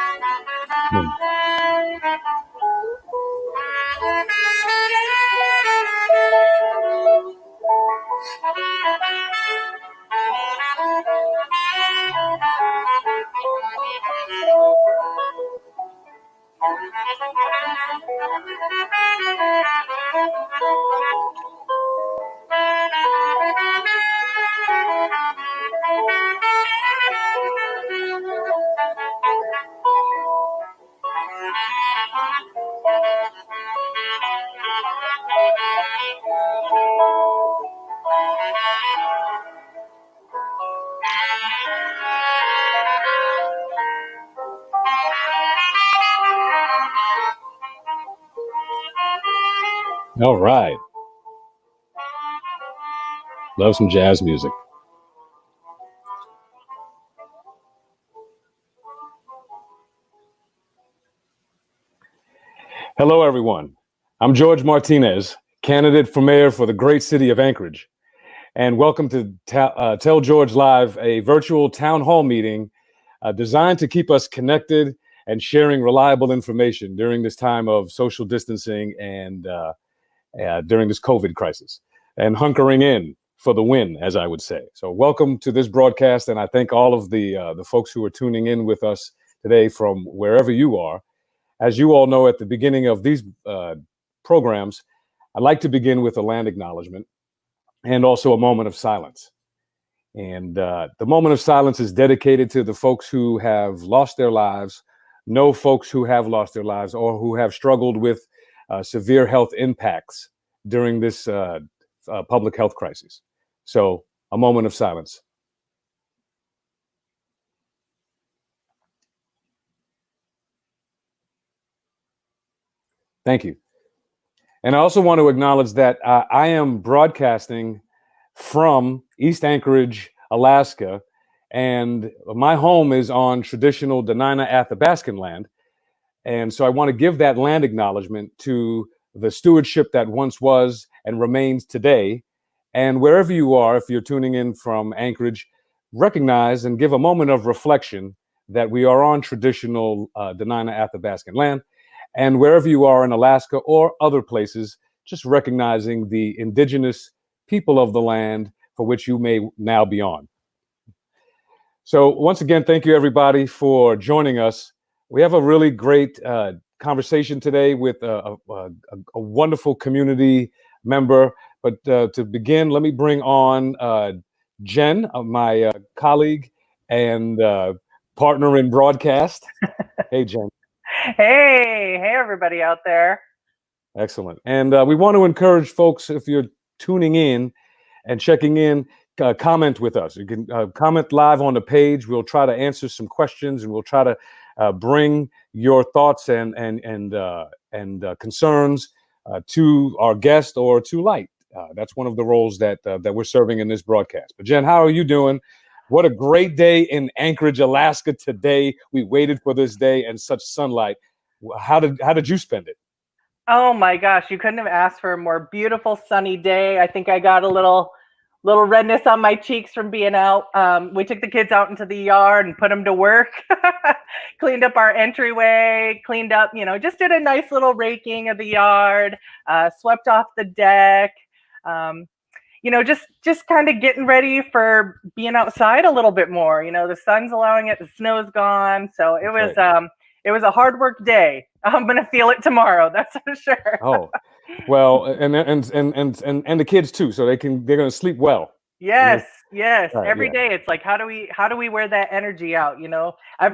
Hmm. All right. Love some jazz music. Hello, everyone. I'm George Martinez, candidate for mayor for the great city of Anchorage. And welcome to Tell George Live, a virtual town hall meeting designed to keep us connected and sharing reliable information during this time of social distancing and during this COVID crisis, and hunkering in for the win, as I would say. So welcome to this broadcast, and I thank all of the folks who are tuning in with us today from wherever you are. As you all know, at the beginning of these programs, I'd like to begin with a land acknowledgement and also a moment of silence. And the moment of silence is dedicated to the folks who have lost their lives, know folks who have lost their lives, or who have struggled with severe health impacts during this public health crisis. So a moment of silence. Thank you. And I also want to acknowledge that I am broadcasting from East Anchorage, Alaska, and my home is on traditional Dena'ina Athabascan land. And so I want to give that land acknowledgement to the stewardship that once was and remains today. And wherever you are, if you're tuning in from Anchorage, recognize and give a moment of reflection that we are on traditional Dena'ina Athabascan land. And wherever you are in Alaska or other places, just recognizing the indigenous people of the land for which you may now be on. So once again, thank you everybody for joining us. We have a really great conversation today with a wonderful community member. But to begin, let me bring on Jen, my colleague and partner in broadcast. Hey, Jen. Hey everybody out there. Excellent. And we want to encourage folks, if you're tuning in and checking in, comment with us. You can comment live on the page. We'll try to answer some questions, and we'll try to bring your thoughts and concerns to our guest or to light. That's one of the roles that we're serving in this broadcast. But Jen, how are you doing? What a great day in Anchorage, Alaska today. We waited for this day and such sunlight. How did you spend it? Oh my gosh, you couldn't have asked for a more beautiful sunny day. I think I got a little redness on my cheeks from being out. We took the kids out into the yard and put them to work. Cleaned up our entryway, cleaned up, just did a nice little raking of the yard, swept off the deck. Just kind of getting ready for being outside a little bit more. The sun's allowing it, the snow's gone. So it was it was a hard work day. I'm gonna feel it tomorrow, that's for sure. Oh, well, and the kids too, so they're gonna sleep well. Yes. Right, Every day it's like, how do we wear that energy out?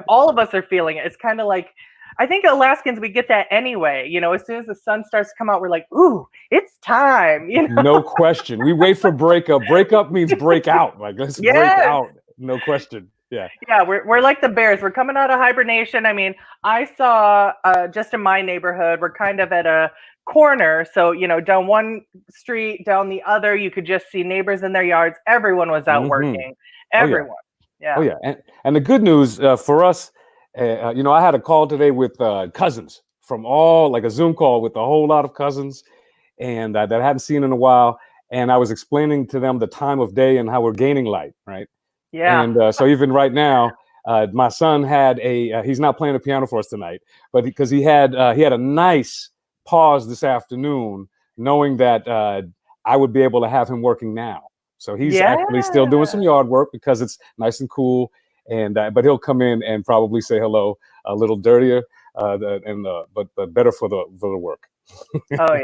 All of us are feeling it. It's kind of like, I think Alaskans, we get that anyway. As soon as the sun starts to come out, we're like, ooh, it's time. No question. We wait for breakup. Breakup means break out. Like, let's break out. No question. Yeah. Yeah, we're like the bears. We're coming out of hibernation. I mean, I saw just in my neighborhood, we're kind of at a corner. So, down one street, down the other, you could just see neighbors in their yards. Everyone was out working. Everyone. Oh, yeah. And the good news for us, I had a call today with cousins from a Zoom call with a whole lot of cousins and that I hadn't seen in a while. And I was explaining to them the time of day and how we're gaining light, right? Yeah. And so even right now, My son had he's not playing the piano for us tonight, but because he had a nice pause this afternoon, knowing that I would be able to have him working now. So he's actually still doing some yard work because it's nice and cool. And but he'll come in and probably say hello a little dirtier, but better for the work. Oh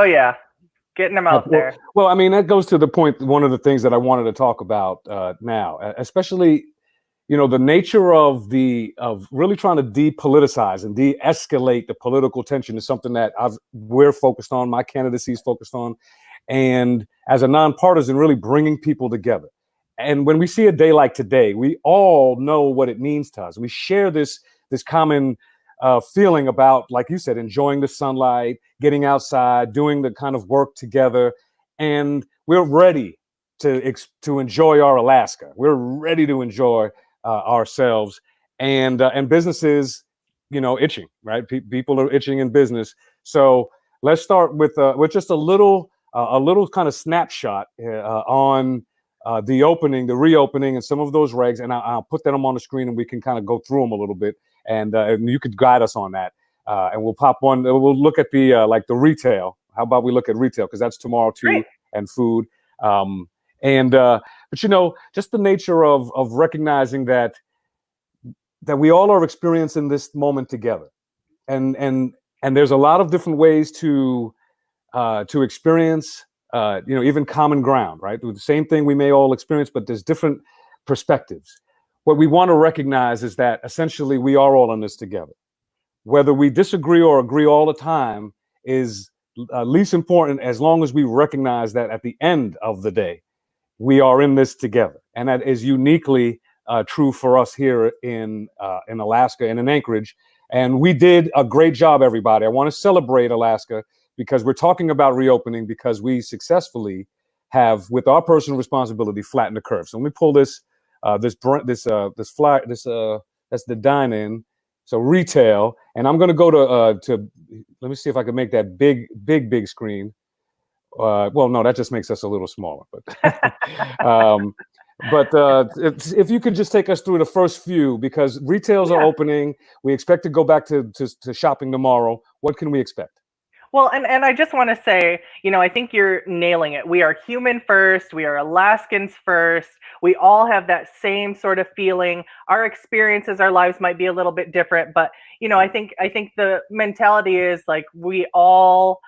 yeah, getting them out there. Well, I mean, that goes to the point. One of the things that I wanted to talk about now, especially, the nature of really trying to depoliticize and de-escalate the political tension is something that we're focused on. My candidacy is focused on, and as a nonpartisan, really bringing people together. And when we see a day like today, we all know what it means to us. We share this common feeling about, like you said, enjoying the sunlight, getting outside, doing the kind of work together, and we're ready to enjoy our Alaska. We're ready to enjoy ourselves, and businesses, itching, right? People are itching in business. So let's start with just a little kind of snapshot on the reopening, and some of those regs, and I'll put them on the screen, and we can kind of go through them a little bit, and you could guide us on that. And we'll pop one. We'll look at the the retail. How about we look at retail, because that's tomorrow too, Great. And food. But just the nature of recognizing that we all are experiencing this moment together, and there's a lot of different ways to experience. Even common ground, right? The same thing we may all experience, but there's different perspectives. What we want to recognize is that essentially we are all in this together. Whether we disagree or agree all the time is least important, as long as we recognize that at the end of the day, we are in this together. And that is uniquely true for us here in Alaska and in Anchorage. And we did a great job, everybody. I want to celebrate Alaska, because we're talking about reopening, because we successfully have, with our personal responsibility, flattened the curve. So let me pull this flyer. That's the dine-in. So retail, and I'm going to go to let me see if I can make that big screen. Well, no, that just makes us a little smaller. But if you could just take us through the first few, because retails are opening. We expect to go back to shopping tomorrow. What can we expect? Well, and I just want to say, I think you're nailing it. We are human first. We are Alaskans first. We all have that same sort of feeling. Our experiences, our lives might be a little bit different, but I think the mentality is like we all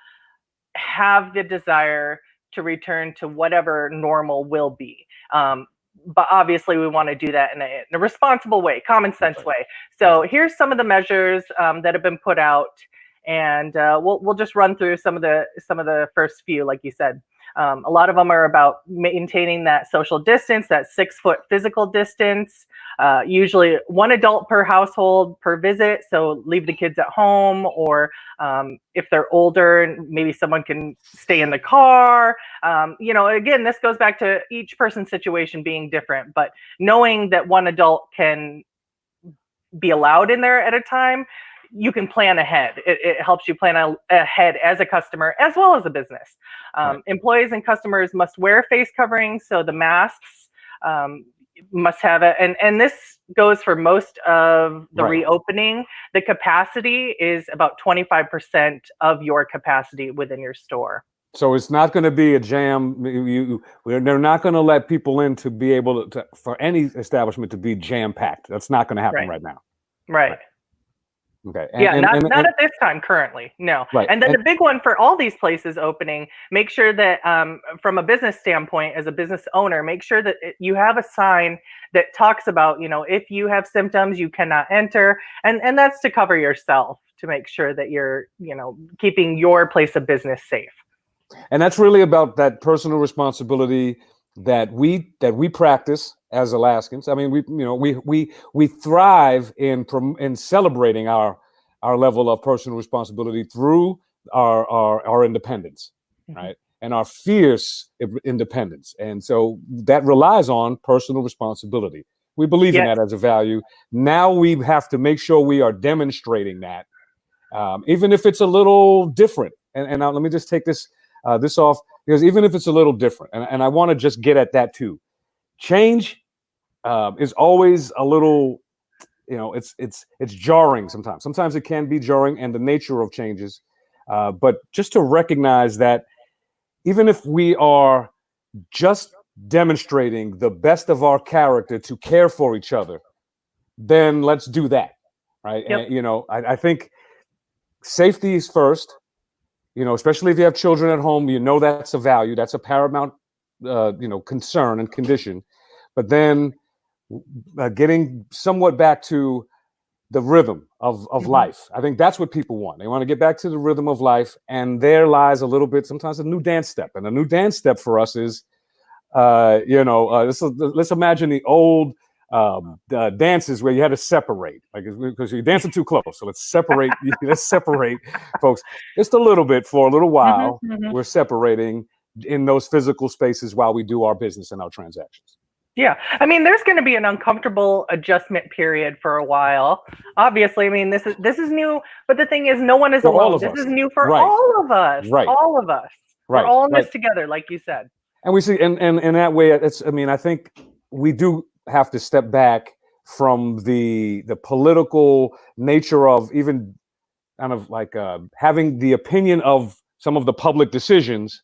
have the desire to return to whatever normal will be. But obviously we want to do that in a responsible way, common sense way. So here's some of the measures that have been put out. And we'll just run through some of the first few, like you said. A lot of them are about maintaining that social distance, that 6-foot physical distance. Usually one adult per household per visit. So leave the kids at home, or if they're older, maybe someone can stay in the car. Again, this goes back to each person's situation being different, but knowing that one adult can be allowed in there at a time, you can plan ahead. It helps you plan ahead as a customer as well as a business. Right. Employees and customers must wear face coverings, so the masks must have it. And this goes for most of the reopening. The capacity is about 25% of your capacity within your store. So it's not going to be a jam. They're not going to let people in to be able to for any establishment to be jam packed. That's not going to happen right now. Right. Okay. Not at this time currently. No. Right. And then the big one for all these places opening, make sure that from a business standpoint, as a business owner, make sure that you have a sign that talks about, if you have symptoms, you cannot enter. And that's to cover yourself, to make sure that you're, keeping your place of business safe. And that's really about that personal responsibility that we practice as Alaskans. I mean, we thrive in celebrating our level of personal responsibility through our independence, right? And our fierce independence. And so that relies on personal responsibility. We believe in that as a value. Now we have to make sure we are demonstrating that, even if it's a little different. And now let me just take this off, because even if it's a little different, and I want to just get at that too. Change is always a little it's jarring sometimes. Sometimes it can be jarring, and the nature of changes. But just to recognize that even if we are just demonstrating the best of our character to care for each other, then let's do that, right? Yep. And I think safety is first. Especially if you have children at home, that's a value, that's a paramount, concern and condition. But then getting somewhat back to the rhythm of life. I think that's what people want. They want to get back to the rhythm of life, and there lies a little bit, sometimes a new dance step. And a new dance step for us is, let's imagine the old dances where you had to separate, like, because you're dancing too close. So let's separate. Let's separate, folks, just a little bit for a little while. We're separating in those physical spaces while we do our business and our transactions. Yeah. I mean, there's going to be an uncomfortable adjustment period for a while. Obviously, I mean, this is new, but the thing is, no one is alone. This is new for all of us. Right. All of us. We're all in this together, like you said. And we see, and in that way, I think we do have to step back from the political nature of even kind of like having the opinion of some of the public decisions.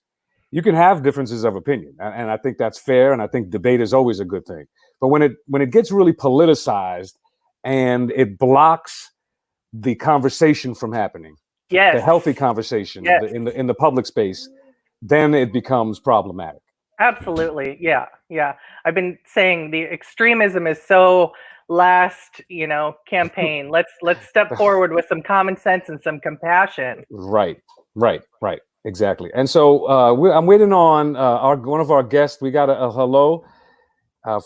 You can have differences of opinion, and I think that's fair, and I think debate is always a good thing. But when it gets really politicized and it blocks the conversation from happening, the healthy conversation in the public space, then it becomes problematic. Absolutely. Yeah. I've been saying the extremism is so last, campaign. Let's step forward with some common sense and some compassion. Right. Exactly. And so I'm waiting on one of our guests. We got a hello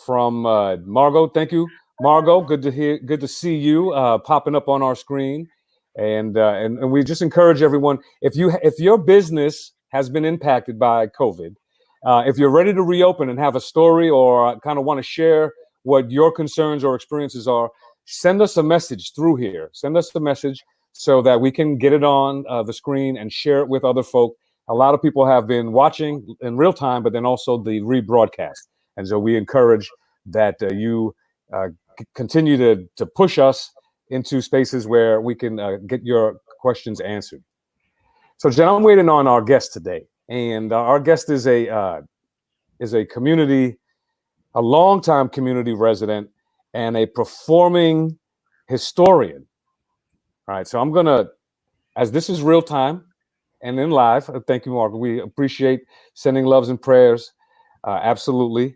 from Margot. Thank you, Margot. Good to see you popping up on our screen. And we just encourage everyone, if your business has been impacted by COVID, if you're ready to reopen and have a story or kind of want to share what your concerns or experiences are, send us a message through here. Send us the message so that we can get it on the screen and share it with other folk. A lot of people have been watching in real time, but then also the rebroadcast. And so we encourage that you continue to push us into spaces where we can get your questions answered. So, Jen, I'm waiting on our guest today. And our guest is a longtime community resident and a performing historian. All right, so I'm gonna, as this is real time and in live. Thank you, Mark. We appreciate sending loves and prayers. Absolutely,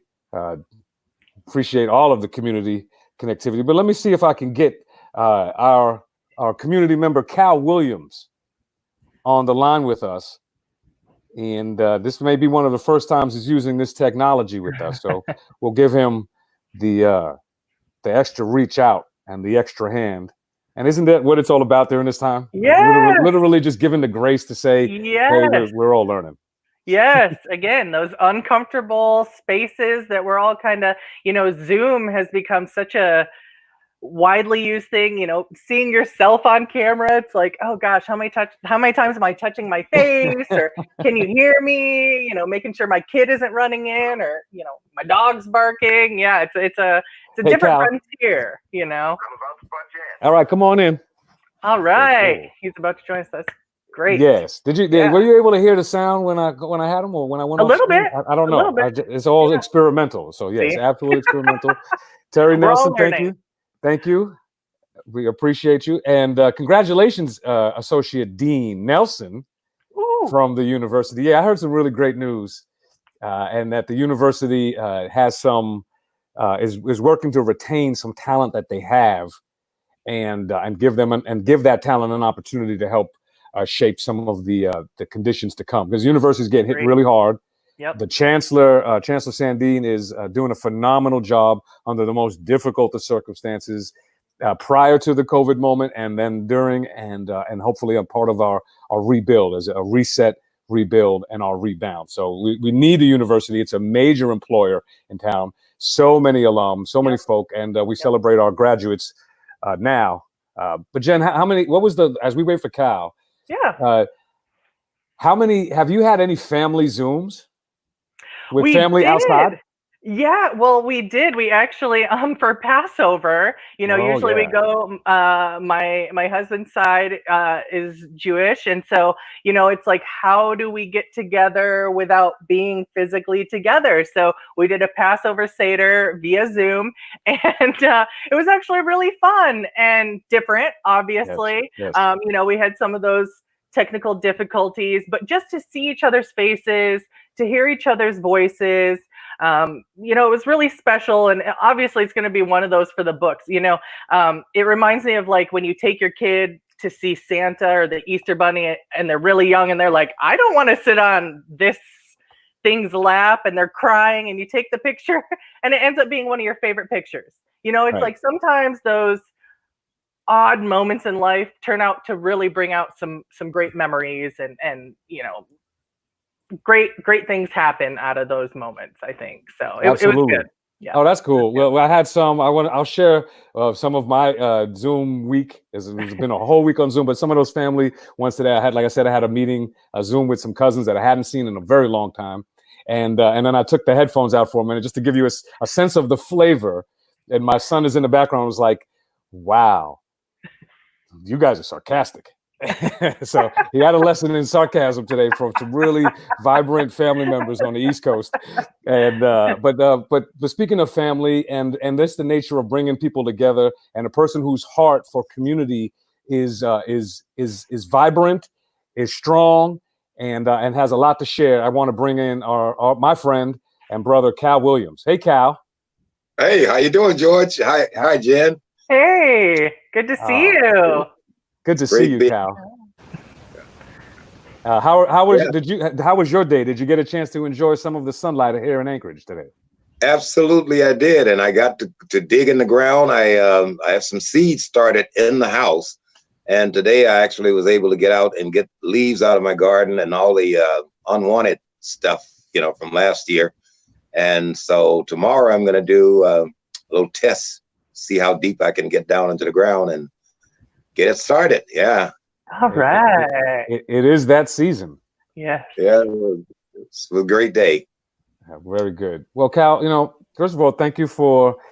appreciate all of the community connectivity. But let me see if I can get our community member Cal Williams on the line with us. And this may be one of the first times he's using this technology with us. So we'll give him the extra reach out and the extra hand. And isn't that what it's all about during this time? Yeah. Literally just giving the grace to say, hey, we're all learning. Yes. Again, those uncomfortable spaces that we're all kind of, Zoom has become such a widely used thing, seeing yourself on camera. It's like, oh gosh, how many times am I touching my face, or can you hear me, making sure my kid isn't running in, or my dog's barking. Yeah, it's a different frontier. All right, come on in. All right, cool. He's about to join us. That's great. Yes. Were you able to hear the sound when I had him, or when I went a little bit? I don't know. It's all experimental. So yes, absolutely experimental. Terry Nelson, thank you. We appreciate you. And congratulations, Associate Dean Nelson. Ooh. From the university. Yeah, I heard some really great news, and that the university has is working to retain some talent that they have, and give that talent an opportunity to help shape some of the conditions to come. Because universities get hit really hard. Yep. The Chancellor Sandine is doing a phenomenal job under the most difficult of circumstances prior to the COVID moment, and then during, and hopefully a part of our rebuild, as a reset, rebuild, and our rebound. So we need the university. It's a major employer in town. So many alums, so many folk, and we celebrate our graduates now. But Jen, as we wait for Cal? Yeah. Have you had any family Zooms? With family outside? Yeah, well, we did. We actually, for Passover, Oh usually we yeah. go, my husband's side, is Jewish. And so, it's like, how do we get together without being physically together? So we did a Passover Seder via Zoom, and it was actually really fun and different, Yes. obviously. Yes. We had some of those technical difficulties, but just to see each other's faces, to hear each other's voices, it was really special. And obviously, it's going to be one of those for the books. It reminds me of like when you take your kid to see Santa or the Easter Bunny and they're really young and they're like, I don't want to sit on this thing's lap, and they're crying, and you take the picture and it ends up being one of your favorite pictures. It's Right. like sometimes those odd moments in life turn out to really bring out some great memories, and great things happen out of those moments, I think. So it was Absolutely. good. Yeah. Oh, that's It was cool. good. Well, I had some. I'll share some of my Zoom week. It's been a whole week on Zoom, but some of those family ones today. I had, like I said, I had a meeting, a Zoom with some cousins that I hadn't seen in a very long time, and then I took the headphones out for a minute just to give you a sense of the flavor. And my son is in the background. Was like, "Wow, you guys are sarcastic." So he had a lesson in sarcasm today from some really vibrant family members on the East Coast. And but speaking of family, and that's the nature of bringing people together, and a person whose heart for community is vibrant, is strong, and has a lot to share. I want to bring in my friend and brother Cal Williams. Hey, Cal. Hey, how you doing, George? Hi, Jen. Hey, good to see Uh, you. Good to see Great you, being. Cal. How was Yeah, how was your day? Did you get a chance to enjoy some of the sunlight here in Anchorage today? absolutely, I did, and I got to dig in the ground. I have some seeds started in the house, and today I actually was able to get out and get leaves out of my garden and all the unwanted stuff, from last year. And so tomorrow I'm going to do a little test, see how deep I can get down into the ground and get it started. Yeah, All right. It is that season. Yeah. yeah, it's a great day. Very good. Well, Cal, first of all, thank you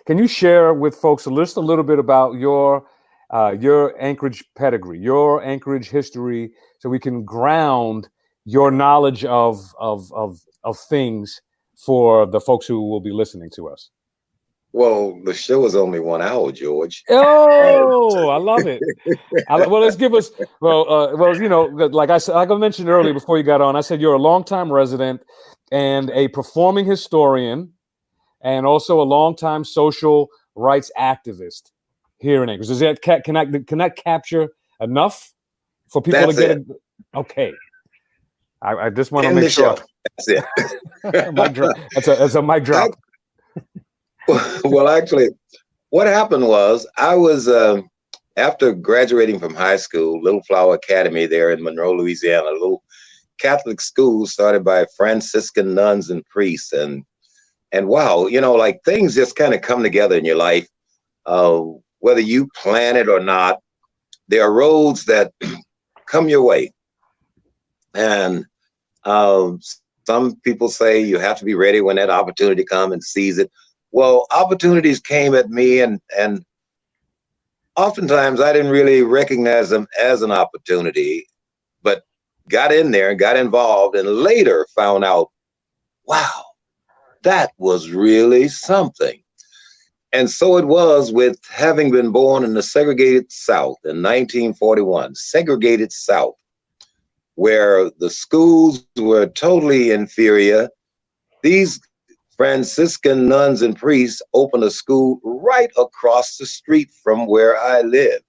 can you share with folks just a little bit about your Anchorage pedigree, your Anchorage history, so we can ground your knowledge of things for the folks who will be listening to us. Well, the show is only 1 hour, George. Oh, I love it. Well, let's give us like I mentioned earlier before you got on. I said you're a longtime resident and a performing historian, and also a longtime social rights activist here in Anchorage. Does that can that capture enough for people That's to get it. Okay. I just want to In make the sure. show. That's it. Mic drop. That's a mic drop. Well, actually, what happened was I was after graduating from high school, Little Flower Academy there in Monroe, Louisiana, a little Catholic school started by Franciscan nuns and priests, and wow, like things just kind of come together in your life, whether you plan it or not. There are roads that come your way, and some people say you have to be ready when that opportunity comes and seize it. Well, opportunities came at me, and oftentimes I didn't really recognize them as an opportunity, but got in there and got involved, and later found out, wow, that was really something. And so it was with having been born in the segregated South in 1941, segregated South, where the schools were totally inferior. These Franciscan nuns and priests opened a school right across the street from where I live.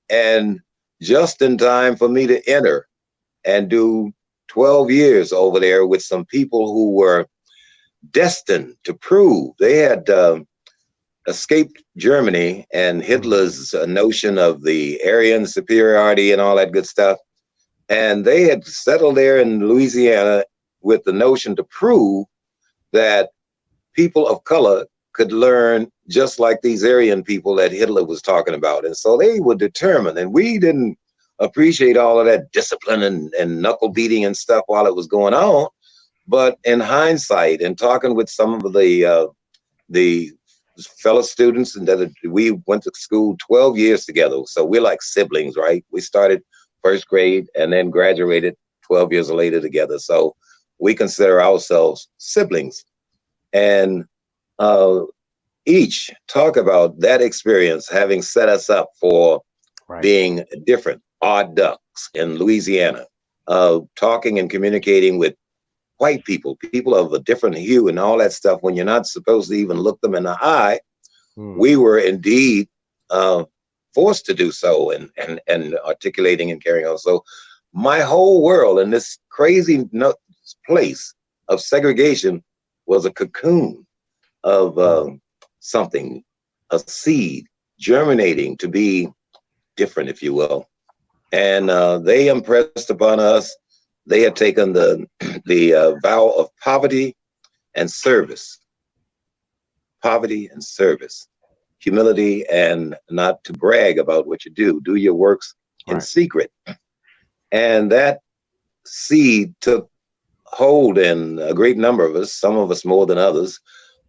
And just in time for me to enter and do 12 years over there with some people who were destined to prove. They had escaped Germany and Hitler's notion of the Aryan superiority and all that good stuff. And they had settled there in Louisiana with the notion to prove that people of color could learn just like these Aryan people that Hitler was talking about. And so they were determined, and we didn't appreciate all of that discipline and knuckle beating and stuff while it was going on. But in hindsight, and talking with some of the fellow students, and that we went to school 12 years together, so we're like siblings, right? We started first grade and then graduated 12 years later together. So we consider ourselves siblings, and uh, each talk about that experience having set us up for Right. being different, odd ducks in Louisiana, talking and communicating with white people, people of a different hue and all that stuff, when you're not supposed to even look them in the eye. We were indeed forced to do so, and articulating and carrying on. So my whole world in this crazy place of segregation was a cocoon of something, a seed germinating to be different, if you will. And they impressed upon us. They had taken the vow of poverty and service, humility, and not to brag about what you do. Do your works in Right. secret. And that seed took hold in a great number of us, some of us more than others.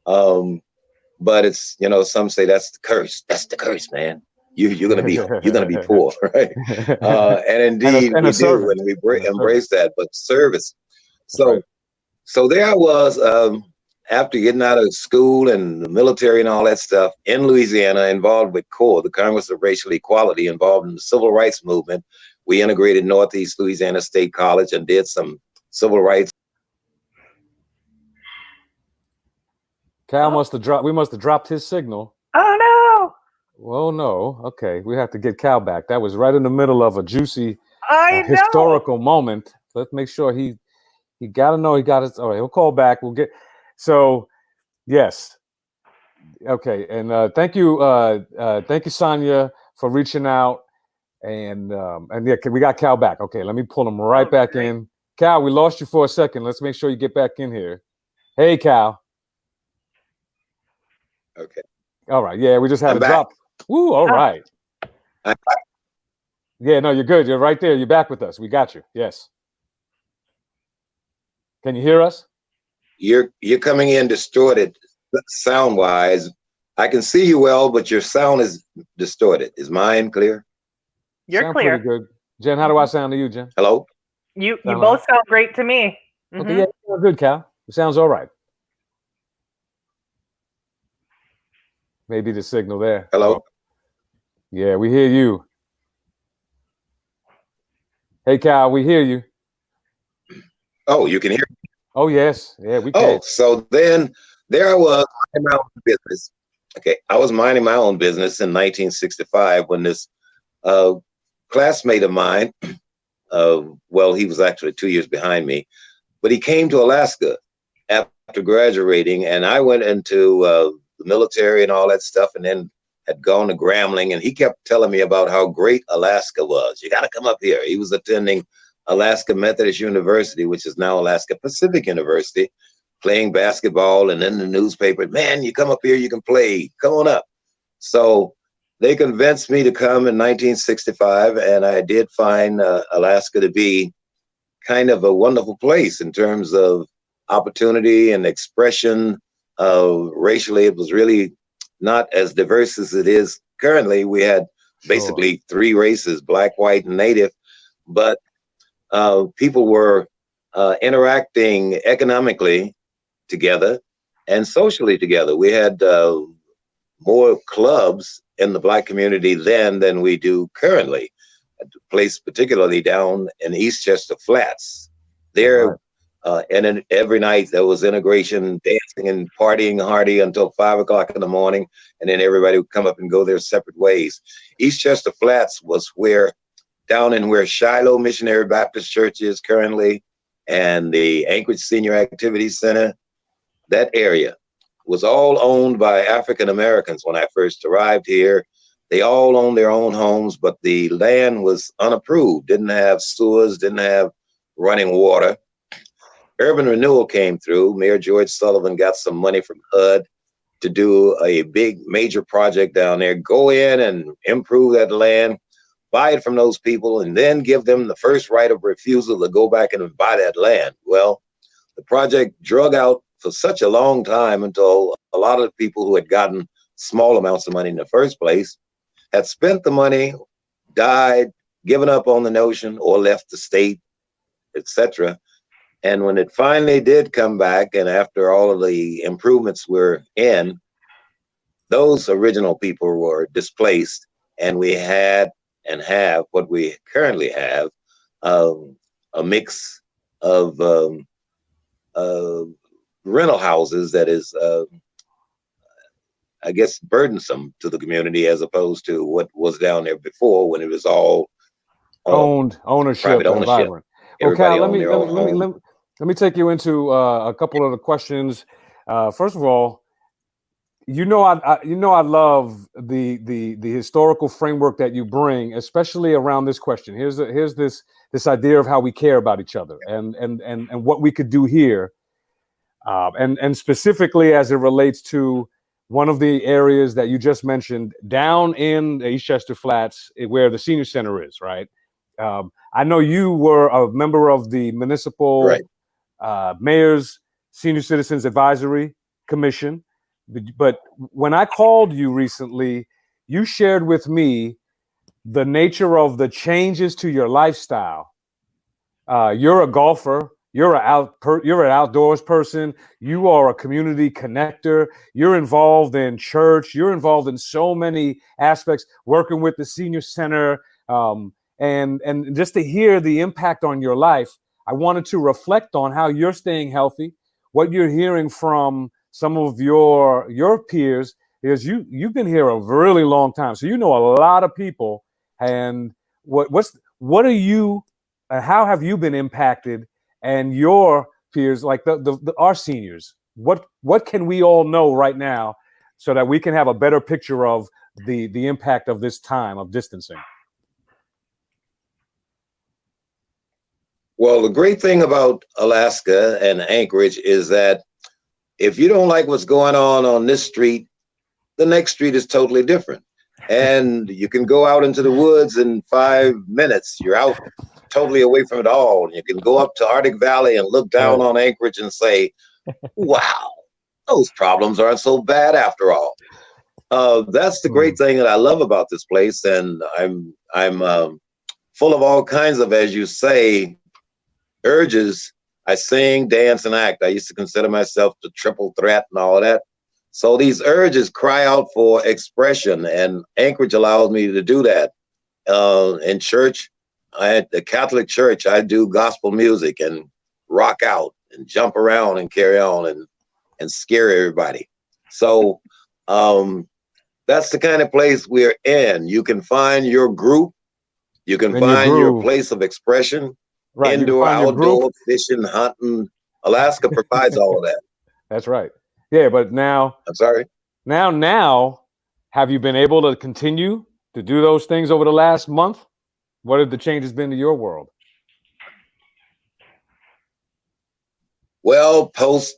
But it's, some say that's the curse. That's the curse, man. You're gonna be poor, right? And indeed And we a do, servant. and we And a servant. embrace that. But service. That's right. So there I was, after getting out of school and the military and all that stuff, in Louisiana, involved with CORE, the Congress of Racial Equality, involved in the civil rights movement. We integrated Northeast Louisiana State College and did some civil rights. Cal must have dropped. We must have dropped his signal. Oh Oh no. Okay, we have to get Cal back. That was right in the middle of a juicy no! I know. historical moment. Let's make sure he got to know he got it. All right, he'll call back. We'll get. So yes. Okay, and thank you, Sonia, for reaching out, and yeah, we got Cal back. Okay, let me pull him right back great. in. Cal, we lost you for a second. Let's make sure you get back in here. Hey, Cal. Okay. All right. Yeah, we just had I'm to back. drop. Woo. All right. I'm Yeah. No, you're good. You're right there. You're back with us. We got you. Yes. Can you hear us? You're coming in distorted sound wise. I can see you well, but your sound is distorted. Is mine clear? You're Sound clear. pretty good. Jen, how do I sound to you, Jen? Hello? You Sound both sound great to me. Okay, yeah, you sound good, Cal. It sounds all right. Maybe the signal there. Hello? Oh. Yeah, we hear you. Hey, Cal, we hear you. Oh, you can hear me? Oh, yes. Yeah, we Oh, can. so then there I was minding my own business. Okay, I was minding my own business in 1965 when this classmate of mine, well, he was actually 2 years behind me, but he came to Alaska after graduating, and I went into the military and all that stuff, and then had gone to Grambling, and he kept telling me about how great Alaska was. You got to come up here. He was attending Alaska Methodist University, which is now Alaska Pacific University, playing basketball, and in the newspaper, man, you come up here, you can play, come on up. So they convinced me to come in 1965, and I did find Alaska to be kind of a wonderful place in terms of opportunity and expression. Racially, it was really not as diverse as it is currently. We had basically three races, black, white, and native, but people were interacting economically together and socially together. We had more clubs in the black community then than we do currently. A place particularly down in Eastchester Flats. There, and then every night there was integration, dancing and partying hardy until 5 o'clock in the morning, and then everybody would come up and go their separate ways. Eastchester Flats was down in where Shiloh Missionary Baptist Church is currently, and the Anchorage Senior Activities Center. That area was all owned by African Americans when I first arrived here. They all owned their own homes, but the land was unapproved, didn't have sewers, didn't have running water. Urban renewal came through. Mayor George Sullivan got some money from HUD to do a big major project down there, go in and improve that land, buy it from those people, and then give them the first right of refusal to go back and buy that land. Well, the project drug out for such a long time until a lot of people who had gotten small amounts of money in the first place had spent the money, died, given up on the notion, or left the state, etc. And when it finally did come back, and after all of the improvements were in, those original people were displaced, and we had and have what we currently have, a mix of rental houses that is, I guess, burdensome to the community as opposed to what was down there before when it was all ownership, private ownership. Well, Everybody Cal, owned their own home. let me take you into a couple of the questions. First of all, I love the historical framework that you bring, especially around this question. Here's this idea of how we care about each other and what we could do here, and specifically as it relates to one of the areas that you just mentioned down in the Eastchester Flats, where the senior center is, right? I know you were a member of the municipal mayor's senior citizens advisory commission. But when I called you recently, you shared with me the nature of the changes to your lifestyle. You're a golfer. You're an outdoors person. You are a community connector. You're involved in church. You're involved in so many aspects, working with the senior center, and just to hear the impact on your life. I wanted to reflect on how you're staying healthy, what you're hearing from some of your peers, because you've been here a really long time, so you know a lot of people. And what are you? How have you been impacted? And your peers, like our seniors, what can we all know right now, so that we can have a better picture of the impact of this time of distancing? Well, the great thing about Alaska and Anchorage is that if you don't like what's going on this street, the next street is totally different. And you can go out into the woods in 5 minutes. You're out totally away from it all. And you can go up to Arctic Valley and look down on Anchorage and say, wow, those problems aren't so bad after all. That's the great thing that I love about this place. And I'm full of all kinds of, as you say, urges. I sing, dance, and act. I used to consider myself the triple threat and all of that. So these urges cry out for expression, and Anchorage allows me to do that. In church, at the Catholic Church, I do gospel music and rock out and jump around and carry on and scare everybody. So that's the kind of place we're in. You can find your group. You can find your place of expression. Right. Indoor, outdoor, fishing, hunting. Alaska provides all of that. That's right. Yeah, but now I'm sorry. Now, have you been able to continue to do those things over the last month? What have the changes been to your world? Well, post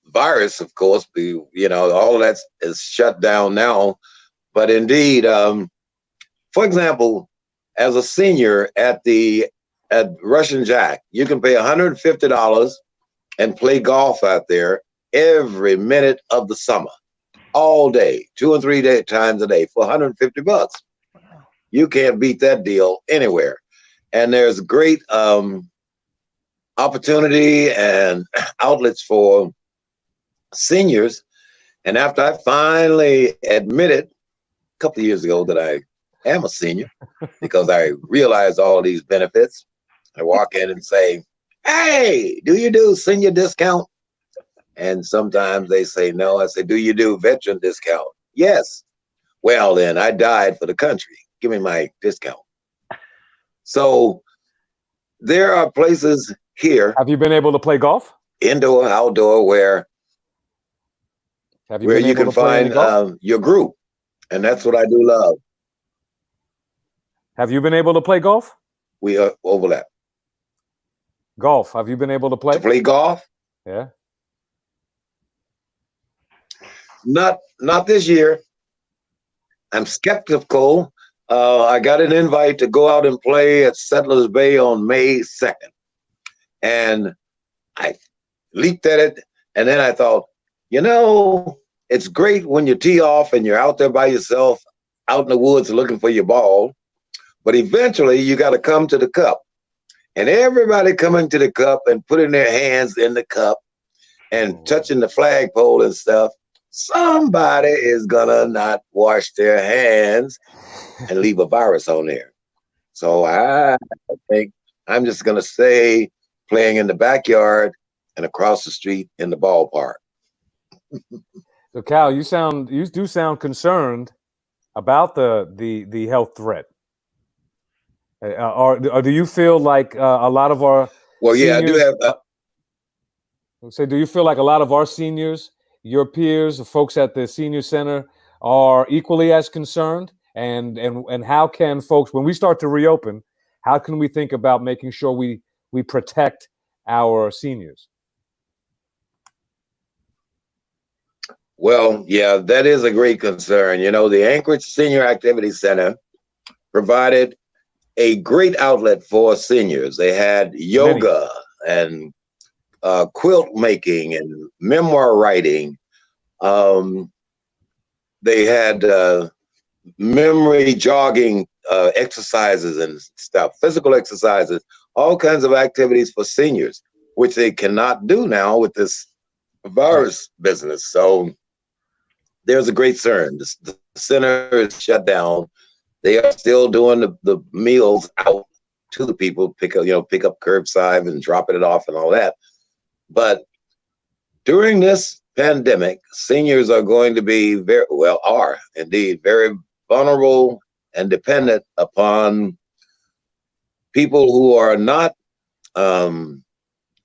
virus, of course, all of that is shut down now. But indeed, for example, as a senior at Russian Jack, you can pay $150 and play golf out there every minute of the summer, all day, 2 and 3 times a day for $150. You can't beat that deal anywhere. And there's great opportunity and outlets for seniors. And after I finally admitted a couple of years ago that I am a senior, because I realized all these benefits, I walk in and say, hey, do you do senior discount? And sometimes they say no. I say, do you do veteran discount? Yes. Well, then I died for the country. Give me my discount. So there are places here. Have you been able to play golf? Indoor, outdoor, where you can find your group. And that's what I do love. Have you been able to play golf? We overlap. Golf. Have you been able to play? To play golf? Yeah. Not this year. I'm skeptical. I got an invite to go out and play at Settlers Bay on May 2nd. And leaped at it. And then I thought, you know, it's great when you tee off and you're out there by yourself, out in the woods looking for your ball. But eventually you got to come to the cup. And everybody coming to the cup and putting their hands in the cup and touching the flagpole and stuff, somebody is gonna not wash their hands and leave a virus on there. So I think I'm just gonna say playing in the backyard and across the street in the ballpark. So Cal, you do sound concerned about the health threat. Or do you feel like a lot of our yeah, seniors, I do have. do you feel like a lot of our seniors, your peers, the folks at the senior center, are equally as concerned? And how can folks, when we start to reopen, how can we think about making sure we protect our seniors? Well, yeah, that is a great concern. You know, the Anchorage Senior Activity Center provided a great outlet for seniors. They had yoga and quilt making and memoir writing. They had memory jogging exercises and stuff, physical exercises, all kinds of activities for seniors, which they cannot do now with this virus business. So there's a great concern. The center is shut down. They are still doing the meals out to the people, pick up curbside and dropping it off and all that. But during this pandemic, seniors are going to be are indeed very vulnerable and dependent upon people who are not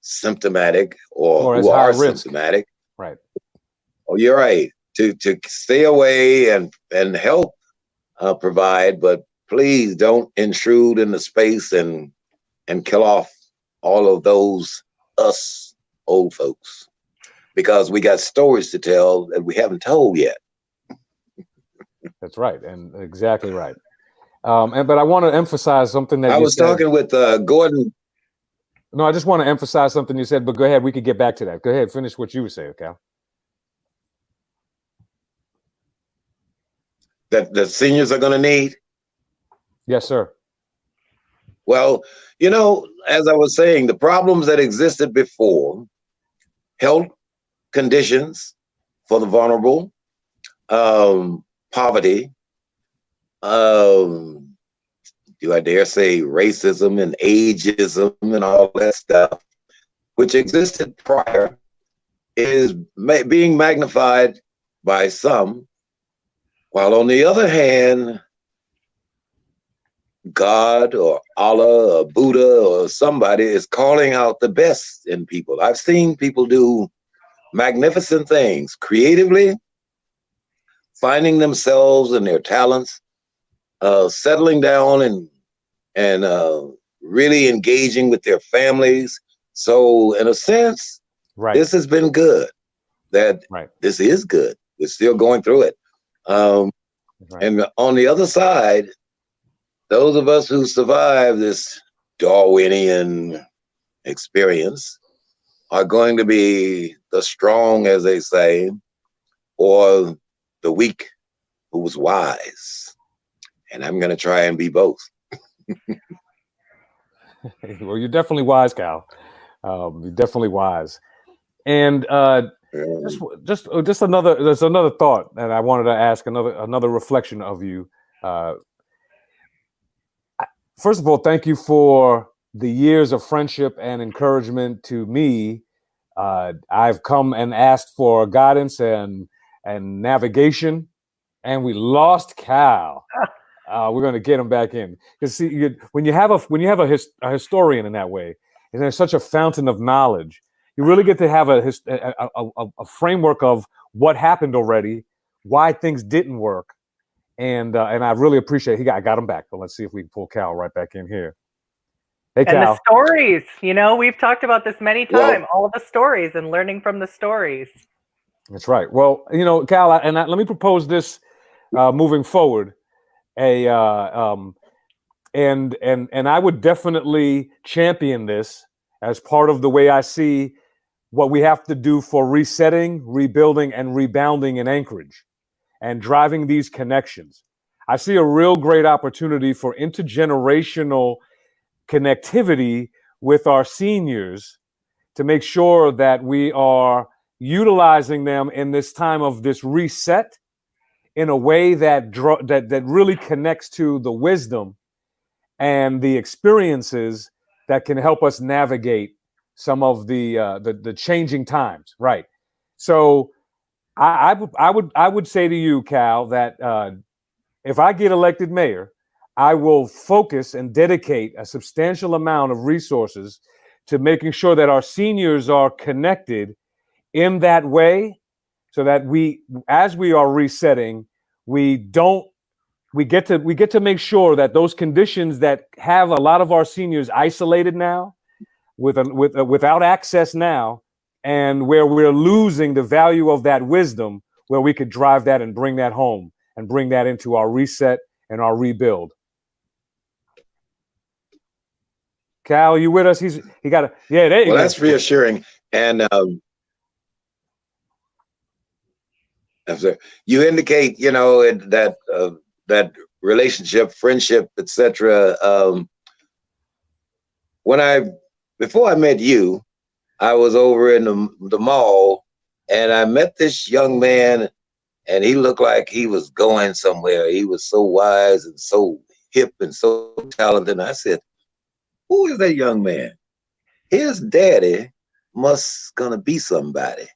symptomatic or who are symptomatic. Right. Oh, you're right. To stay away and help provide, but please don't intrude in the space and kill off all of those us old folks, because we got stories to tell that we haven't told yet. That's right, and exactly right. But I want to emphasize something that I was talking with Gordon. No, I just want to emphasize something you said, but go ahead. We could get back to that. Go ahead, finish what you were saying, Cal. That the seniors are going to need? Yes, sir. Well, you know, as I was saying, the problems that existed before, health conditions for the vulnerable, poverty, do I dare say racism and ageism and all that stuff, which existed prior, is being magnified by some, while on the other hand, God or Allah or Buddha or somebody is calling out the best in people. I've seen people do magnificent things creatively, finding themselves and their talents, settling down and really engaging with their families. So in a sense, this has been good. This is good. We're still going through it. And on the other side, those of us who survive this Darwinian experience are going to be the strong, as they say, or the weak who was wise. And I'm going to try and be both. Well, you're definitely wise, Cal. You're definitely wise. And there's another thought that I wanted to ask, another reflection of you. First of all, thank you for the years of friendship and encouragement to me. I've come and asked for guidance and navigation, and we lost Cal. We're going to get him back in, because see, when you have a historian in that way, and there's such a fountain of knowledge, you really get to have a framework of what happened already, why things didn't work. And I really appreciate I got him back. But let's see if we can pull Cal right back in here. Hey, Cal. And the stories, we've talked about this many times, all of the stories and learning from the stories. That's right. Well, Cal, let me propose this moving forward. And I would definitely champion this as part of the way I see what we have to do for resetting, rebuilding, and rebounding in Anchorage and driving these connections. I see a real great opportunity for intergenerational connectivity with our seniors to make sure that we are utilizing them in this time of this reset in a way that that really connects to the wisdom and the experiences that can help us navigate some of the changing times. Right. So I would say to you, Cal, that if I get elected mayor, I will focus and dedicate a substantial amount of resources to making sure that our seniors are connected in that way, so that we, as we are resetting, we get to make sure that those conditions that have a lot of our seniors isolated now, without access now, and where we're losing the value of that wisdom, where we could drive that and bring that home and bring that into our reset and our rebuild. Cal, you with us? He got a, yeah, there you go. Well, that's reassuring. And you indicate, that relationship, friendship, etc. Before I met you, I was over in the mall, and I met this young man, and he looked like he was going somewhere. He was so wise and so hip and so talented. And I said, "Who is that young man? His daddy must gonna be somebody."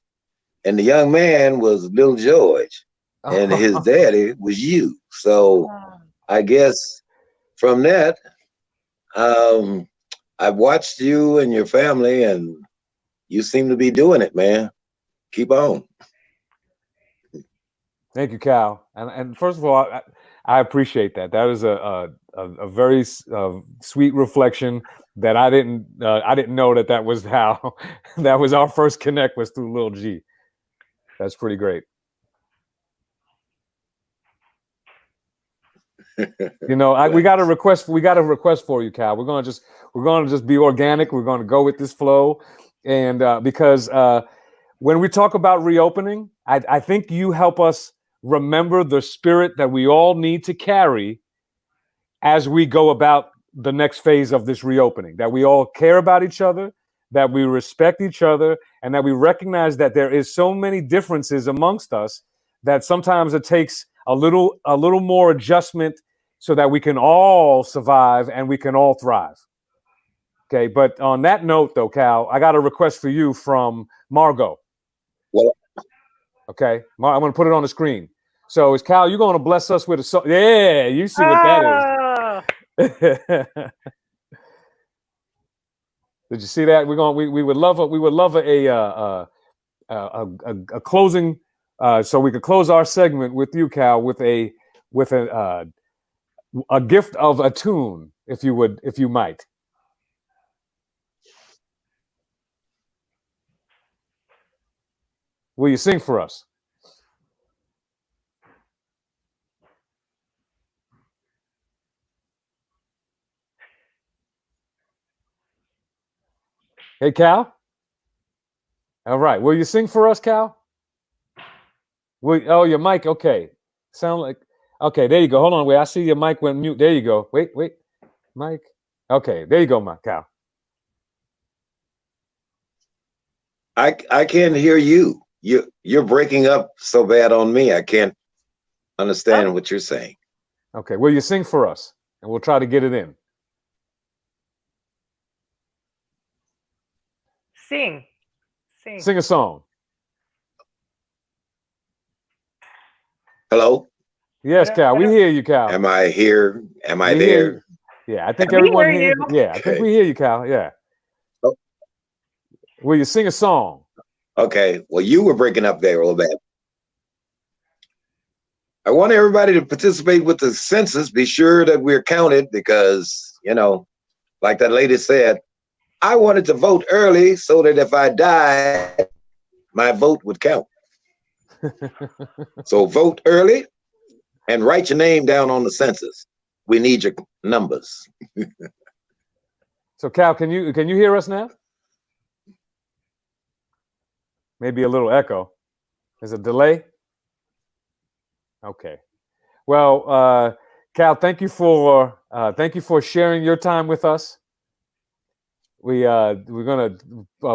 And the young man was Little George, and his daddy was you. So I guess from that, I've watched you and your family, and you seem to be doing it, man. Keep on. Thank you, Cal. And first of all, I appreciate that. That is a very sweet reflection that I didn't know that was how that was our first connect, was through Lil G. That's pretty great. We got a request for you, Cal. We're gonna just be organic. We're gonna go with this flow, and because when we talk about reopening, I think you help us remember the spirit that we all need to carry as we go about the next phase of this reopening. That we all care about each other, that we respect each other, and that we recognize that there is so many differences amongst us that sometimes it takes a little more adjustment so that we can all survive and we can all thrive. Okay, but on that note, though, Cal, I got a request for you from Margot. Well, okay, I'm going to put it on the screen. So, is Cal, you're going to bless us with a song? Yeah, you see what that is. Did you see that? We would love a closing, so we could close our segment with you, Cal, with a gift of a tune, if you might. Will you sing for us? Hey, Cal. All right. Will you sing for us, Cal? Oh, your mic. Okay. Sound like. Okay, there you go. Hold on. Wait, I see your mic went mute. There you go. Wait. Mic. Okay, there you go, Cal. I can't hear you. You're breaking up so bad on me. I can't understand what you're saying. Okay. Will you sing for us? And we'll try to get it in. Sing a song. Hello? Yes, Cal. We hear you, Cal. Am I here? Am I there? Yeah, I think everyone hears you. Yeah, I think we hear you, Cal. Yeah. Oh. Will you sing a song? Okay. Well, you were breaking up there a little bit. I want everybody to participate with the census. Be sure that we're counted because, like that lady said, I wanted to vote early so that if I died, my vote would count. So vote early and write your name down on the census. We need your numbers. So Cal, can you hear us now? Maybe a little echo. There's a delay. Okay. Well, Cal, thank you for sharing your time with us. We're gonna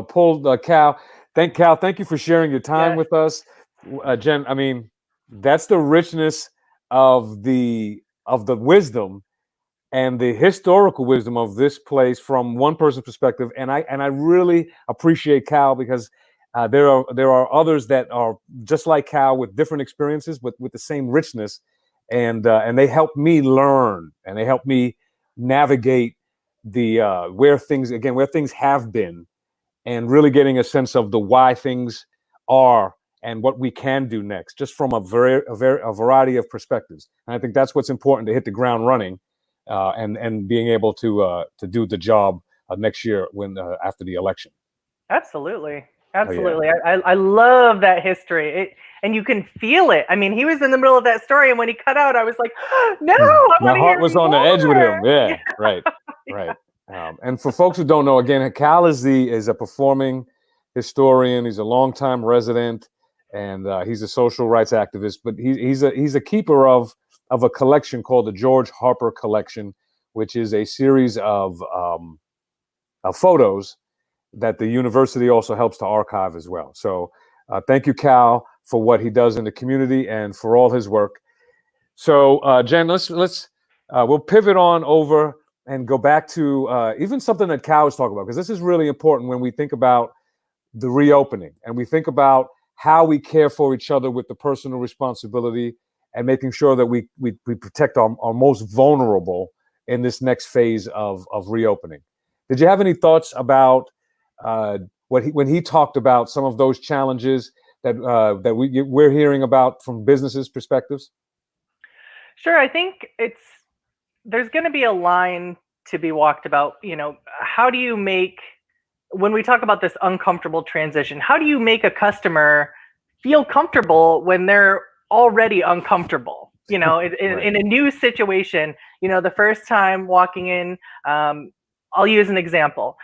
pull Cal. Thank you for sharing your time with us, Jen. I mean, that's the richness of the wisdom and the historical wisdom of this place from one person's perspective. And I really appreciate Cal, because there are others that are just like Cal with different experiences, but with the same richness, and they help me learn, and they help me navigate the where things have been, and really getting a sense of the why things are and what we can do next, just from a variety of perspectives. And I think that's what's important, to hit the ground running, and being able to do the job next year when after the election. Absolutely. Absolutely. Oh, yeah. I love that history. And you can feel it. I mean, he was in the middle of that story, and when he cut out, I was like, no, I want to hear more. My heart was on the edge with him. Yeah. Right. Right. And for folks who don't know, again, Cal is a performing historian. He's a longtime resident, and he's a social rights activist, but he's a keeper of a collection called the George Harper Collection, which is a series of photos that the university also helps to archive as well. So thank you, Cal, for what he does in the community and for all his work. So Jen, we'll pivot on over and go back to even something that Cal was talking about, because this is really important when we think about the reopening and we think about how we care for each other with the personal responsibility and making sure that we protect our most vulnerable in this next phase of reopening. Did you have any thoughts about when he talked about some of those challenges that we're hearing about from businesses' perspectives? Sure. I think there's going to be a line to be walked about, how do you make, when we talk about this uncomfortable transition, how do you make a customer feel comfortable when they're already uncomfortable, in a new situation? The first time walking in, I'll use an example.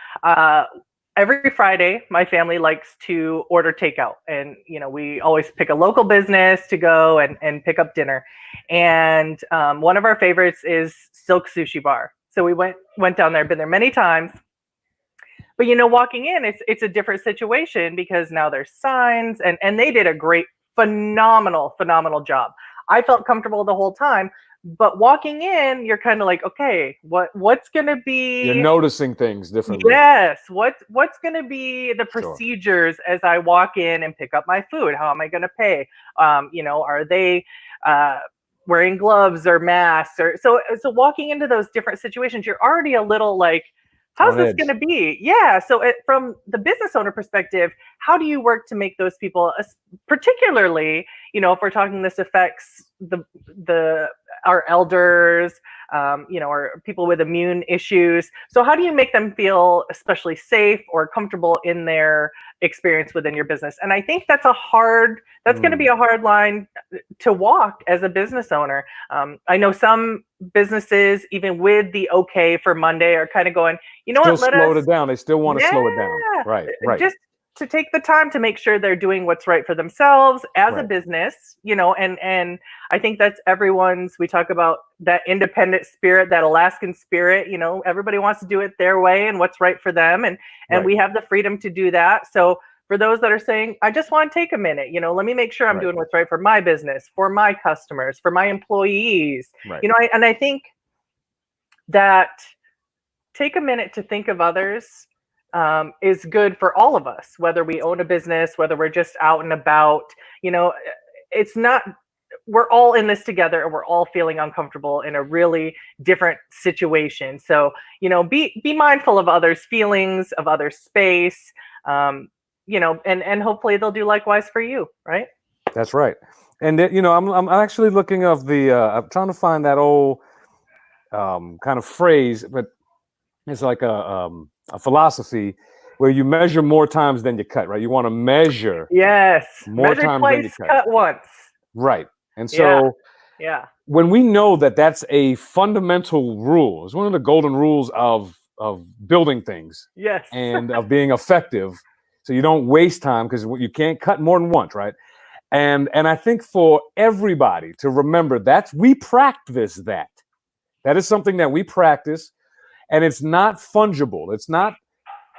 Every Friday, my family likes to order takeout, and we always pick a local business to go and pick up dinner. And one of our favorites is Silk Sushi Bar. So we went down there, been there many times. But walking in, it's a different situation, because now there's signs, and they did a phenomenal job. I felt comfortable the whole time. But walking in, you're kind of like, okay, what's going to be? You're noticing things differently. Yes. What's going to be the procedures as I walk in and pick up my food? How am I going to pay? Are they wearing gloves or masks? So walking into those different situations, you're already a little like, how's this going to be? Yeah. So from the business owner perspective, how do you work to make those people, particularly, if we're talking this affects our elders, or people with immune issues. So how do you make them feel especially safe or comfortable in their experience within your business? And I think that's going to be a hard line to walk as a business owner. I know some businesses, even with the okay for Monday, are kind of going, Let slow it down. They still want to slow it down. Right. Just to take the time to make sure they're doing what's right for themselves as a business, and I think that's everyone's, we talk about that independent spirit, that Alaskan spirit, everybody wants to do it their way and what's right for them. And we have the freedom to do that. So for those that are saying, I just want to take a minute, let me make sure I'm doing what's right for my business, for my customers, for my employees, and I think that take a minute to think of others is good for all of us, whether we own a business, whether we're just out and about. It's not, we're all in this together, and we're all feeling uncomfortable in a really different situation. So, be mindful of others' feelings, of others' space, and hopefully they'll do likewise for you, right? That's right. And I'm actually looking of I'm trying to find that old kind of phrase, but it's like a philosophy where you measure more times than you cut, right? You want to measure more measure times twice, than you cut once. Right. And so when we know that that's a fundamental rule, it's one of the golden rules of building things and of being effective. so you don't waste time, because you can't cut more than once, right? And I think for everybody to remember we practice that. That is something that we practice, and it's not fungible. It's not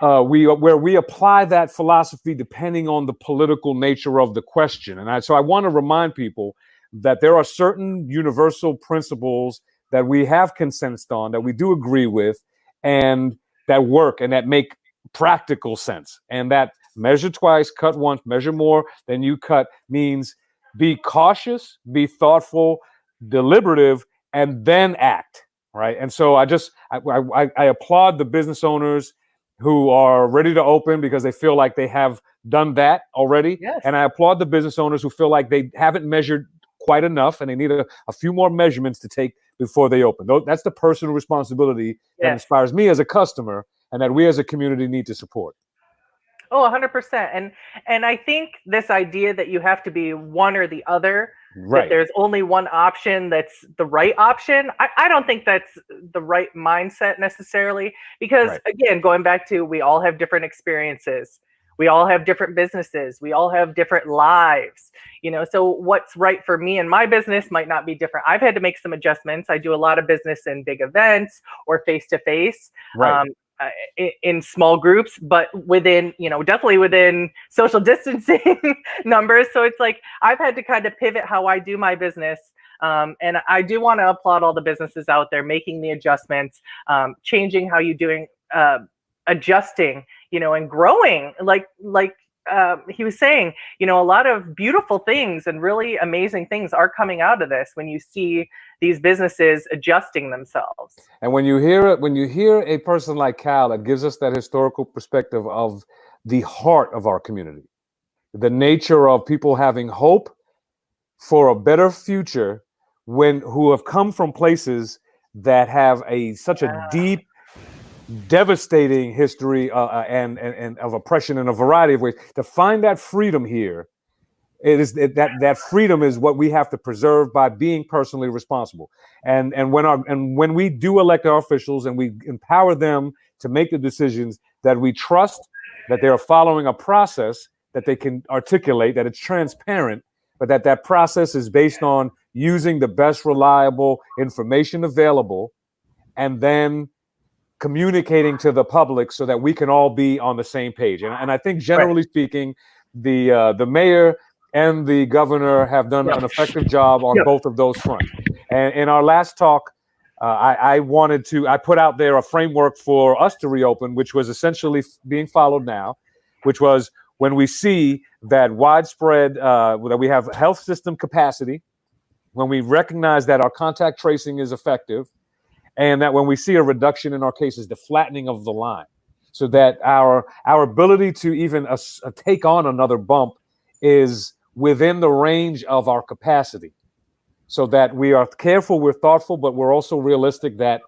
where we apply that philosophy depending on the political nature of the question. And so I want to remind people that there are certain universal principles that we have consensus on, that we do agree with, and that work and that make practical sense. And that measure twice, cut once, measure more than you cut means be cautious, be thoughtful, deliberative, and then act, right? And so I applaud the business owners who are ready to open because they feel like they have done that already. Yes. And I applaud the business owners who feel like they haven't measured quite enough and they need a few more measurements to take before they open. That's the personal responsibility that inspires me as a customer, and that we as a community need to support. Oh, 100%. And I think this idea that you have to be one or the other, right, that there's only one option that's the right option, I don't think that's the right mindset necessarily. Because again, going back to, we all have different experiences. We all have different businesses. We all have different lives, so what's right for me and my business might not be different. I've had to make some adjustments. I do a lot of business in big events or face-to-face. Right. In small groups, but within, definitely within social distancing numbers. So it's like, I've had to kind of pivot how I do my business. And I do want to applaud all the businesses out there making the adjustments, changing how you're doing, adjusting, and growing, like he was saying, a lot of beautiful things and really amazing things are coming out of this when you see these businesses adjusting themselves. And when you hear a person like Cal that gives us that historical perspective of the heart of our community, the nature of people having hope for a better future, who have come from places that have such a deep, devastating history and of oppression in a variety of ways, to find that freedom here, that freedom is what we have to preserve by being personally responsible. And when we do elect our officials and we empower them to make the decisions, that we trust that they are following a process that they can articulate, that it's transparent, but that process is based on using the best reliable information available, and then communicating to the public so that we can all be on the same page. And I think, generally speaking, the mayor and the governor have done an effective job on both of those fronts. And in our last talk, I put out there a framework for us to reopen, which was essentially being followed now, which was, when we see that widespread, that we have health system capacity, when we recognize that our contact tracing is effective, and that when we see a reduction in our cases, the flattening of the line, so that our ability to even take on another bump is within the range of our capacity, so that we are careful, we're thoughtful, but we're also realistic that,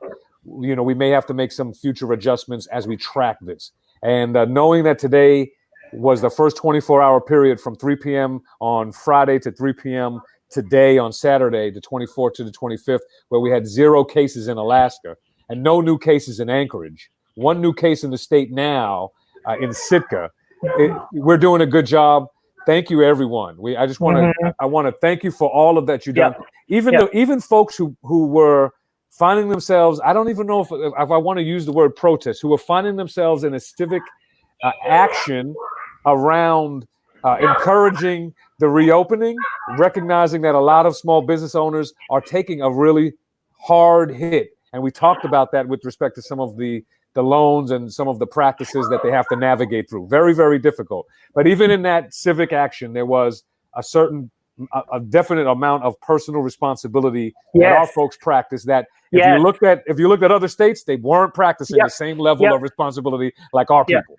we may have to make some future adjustments as we track this. And knowing that today was the first 24-hour period from 3 p.m. on Friday to 3 p.m. today on Saturday, the 24th to the 25th, where we had 0 cases in Alaska and no new cases in Anchorage, 1 new case in the state now in Sitka. We're doing a good job. Thank you, everyone. I want to thank you for all of that you've done. Even folks who were finding themselves, I don't even know if I want to use the word protest, who were finding themselves in a civic action around encouraging the reopening, recognizing that a lot of small business owners are taking a really hard hit. And we talked about that with respect to some of the loans and some of the practices that they have to navigate through. Very, very difficult. But even in that civic action, there was a definite amount of personal responsibility that our folks practice. That if you looked at other states, they weren't practicing the same level of responsibility like our people.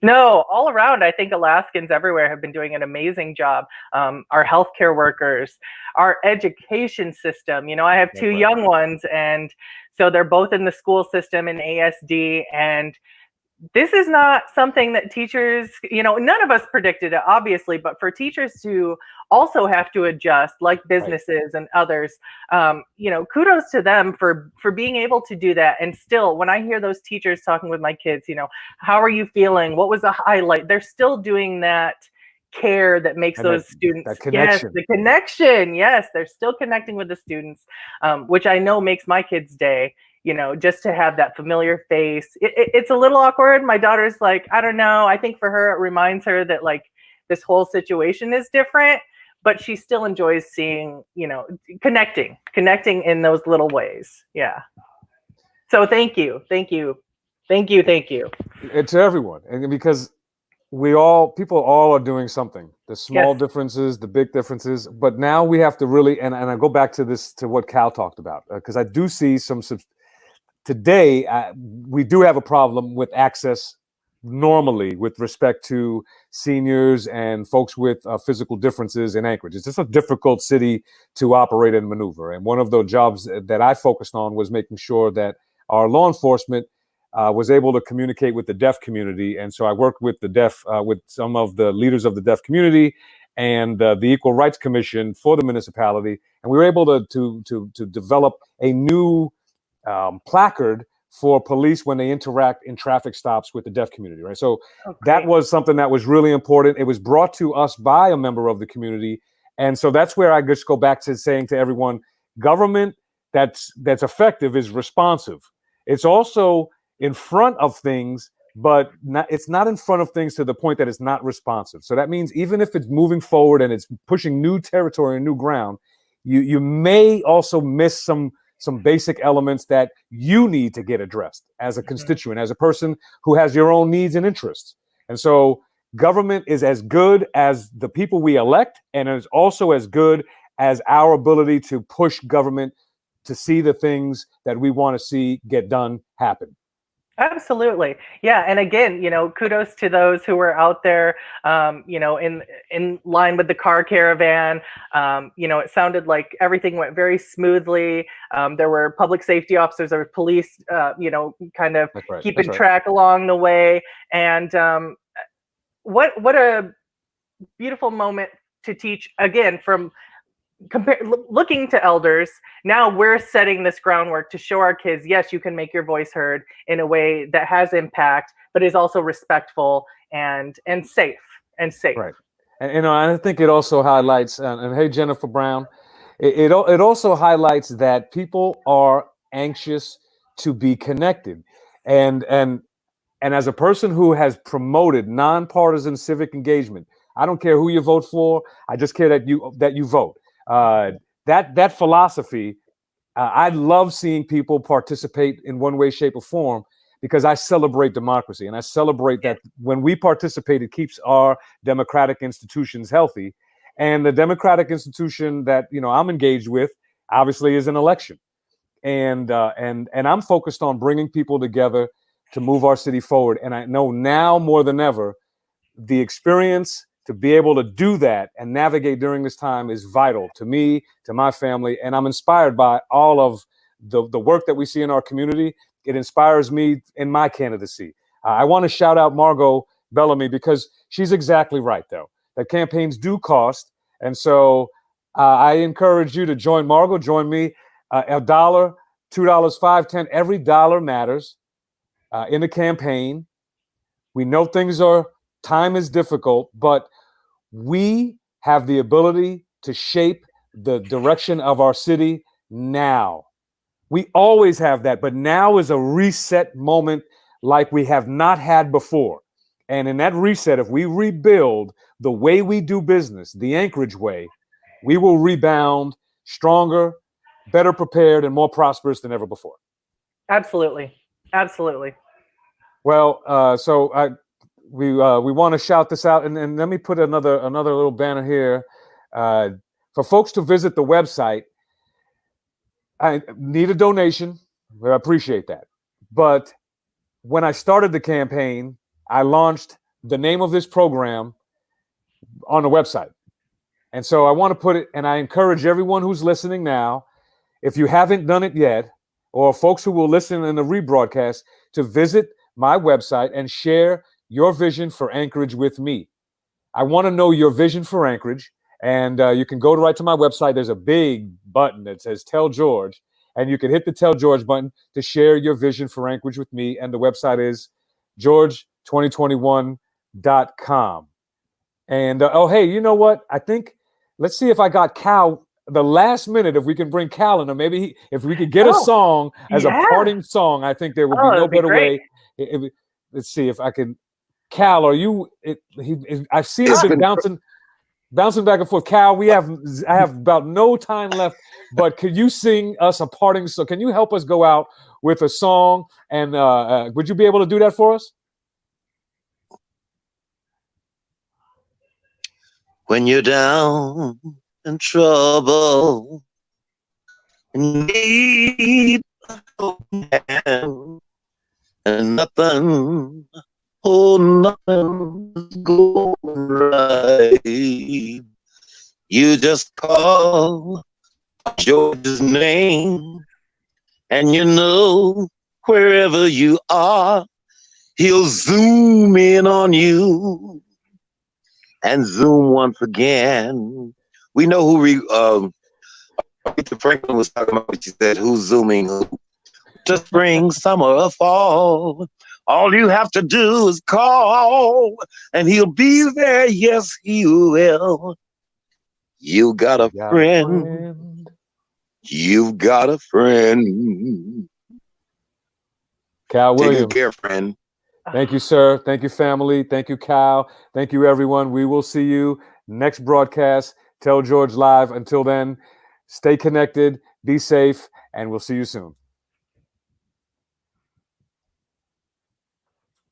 No, all around, I think Alaskans everywhere have been doing an amazing job. Our healthcare workers, our education system. I have 2 young ones, and so they're both in the school system in ASD, and this is not something that teachers, none of us predicted it, obviously, but for teachers to also have to adjust, like businesses and others, kudos to them for being able to do that. And still, when I hear those teachers talking with my kids, how are you feeling? What was the highlight? They're still doing that care that makes and those students, that connection. Yes, the connection. Yes, they're still connecting with the students, which I know makes my kids' day. Just to have that familiar face. It's a little awkward. My daughter's like, I don't know. I think for her, it reminds her that like this whole situation is different, but she still enjoys seeing, connecting in those little ways. Yeah. So thank you. It's everyone. And because people all are doing something, the small differences, the big differences, but now we have to really, and I go back to what Cal talked about, because I do see today, we do have a problem with access normally with respect to seniors and folks with physical differences in Anchorage. It's just a difficult city to operate and maneuver. And one of the jobs that I focused on was making sure that our law enforcement was able to communicate with the deaf community. And so I worked with with some of the leaders of the deaf community and the Equal Rights Commission for the municipality. And we were able to develop a new placard for police when they interact in traffic stops with the deaf community, right? So that was something that was really important. It was brought to us by a member of the community. And so that's where I just go back to saying to everyone, government that's effective is responsive. It's also in front of things, but it's not in front of things to the point that it's not responsive. So that means even if it's moving forward and it's pushing new territory and new ground, you may also miss some basic elements that you need to get addressed as a constituent, as a person who has your own needs and interests. And so government is as good as the people we elect, and is also as good as our ability to push government to see the things that we want to see get done happen. Absolutely. Yeah. And again, kudos to those who were out there, in line with the car caravan. It sounded like everything went very smoothly. There were public safety officers, there were police, kind of keeping track along the way. And what a beautiful moment to teach, again, from looking to elders. Now we're setting this groundwork to show our kids, yes, you can make your voice heard in a way that has impact, but is also respectful and safe. Right. And I think it also highlights, and hey, Jennifer Brown, it also highlights that people are anxious to be connected. And as a person who has promoted nonpartisan civic engagement, I don't care who you vote for. I just care that you vote. That philosophy, I love seeing people participate in one way, shape, or form, because I celebrate democracy, and I celebrate that when we participate, it keeps our democratic institutions healthy. And the democratic institution that I'm engaged with, obviously, is an election, and I'm focused on bringing people together to move our city forward. And I know now more than ever, the experience to be able to do that and navigate during this time is vital to me, to my family. And I'm inspired by all of the work that we see in our community. It inspires me in my candidacy. I want to shout out Margot Bellamy, because she's exactly right, though, that campaigns do cost. And so I encourage you to join Margot, join me. $1, $2, $5, $10, every dollar matters in the campaign. We know time is difficult, but we have the ability to shape the direction of our city now. We always have that, but now is a reset moment like we have not had before. And in that reset, if we rebuild the way we do business, the Anchorage way, we will rebound stronger, better prepared, and more prosperous than ever before. Absolutely. Absolutely. Well, we want to shout this out, and let me put another little banner here for folks to visit the website. I need a donation. I appreciate that. But when I started the campaign, I launched the name of this program on the website. And so I want to put it, and I encourage everyone who's listening now, if you haven't done it yet, or folks who will listen in the rebroadcast, to visit my website and share your vision for Anchorage with me. I want to know your vision for Anchorage. And you can go right to my website. There's a big button that says Tell George. And you can hit the Tell George button to share your vision for Anchorage with me. And the website is george2021.com. And, oh, hey, you know what? I think, let's see if I got Cal the last minute, if we can bring Cal in, or maybe if we could get a song as a parting song, I think there would be no better way. Let's see if I can. Cal, are you? I've seen it been bouncing back and forth. Cal, I have about no time left, but could you sing us a parting song? Can you help us go out with a song? And would you be able to do that for us? When you're down in trouble and need a hand, and nothing, oh, nothing's going right, you just call George's name, and you know wherever you are, he'll zoom in on you and zoom once again. We know who Aretha Franklin was talking about. She said, "Who's zooming who? To spring, summer, or fall. All you have to do is call, and he'll be there. Yes, he will. You got a friend. You've got a friend." Cal Williams. Take good care, friend. Thank you, sir. Thank you, family. Thank you, Cal. Thank you, everyone. We will see you next broadcast. Tell George Live. Until then, stay connected, be safe, and we'll see you soon.